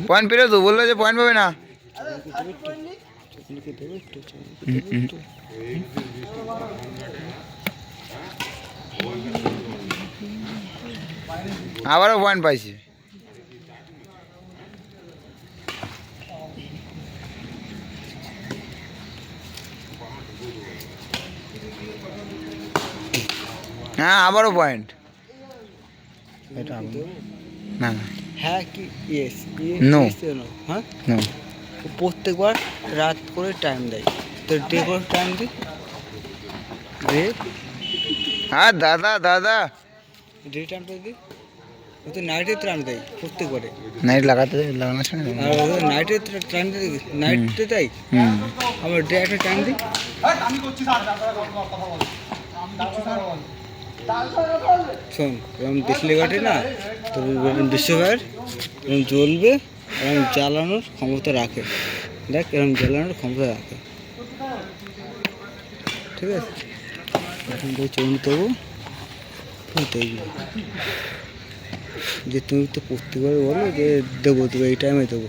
Point পেলে তো বললো যে পয়েন্ট পাবে না। আবারও পয়েন্ট পাইছি। হ্যাঁ আবারও পয়েন্ট। না হ্যাঁ কি ইয়েস নো হ্যাঁ নো। প্রত্যেকবার রাত করে টাইম দেয়, তো ডে করে টাইম দিই ডে হ্যাঁ দাদা দাদা ডে টাইমটা দিই, ও তো নাইটে টাইম দেয় প্রত্যেকবারে। নাইট লাগাতে লাগানোর সময় আর ও নাইটে টাইম দিই, নাইটে দেয়, আমরা ডে একটা টাইম দিই। শোন এরকম দেখলে কাটে না, তো বিশ্বভার এরকম জ্বলবে, এরকম জ্বালানোর ক্ষমতা রাখে। দেখ এরকম জ্বালানোর ক্ষমতা রাখে, ঠিক আছে। এখন থেকে চলুন তবু দেখবো যে তুমি তো প্রত্যেকবার বলো যে দেবো দেবো এই টাইমে দেবো।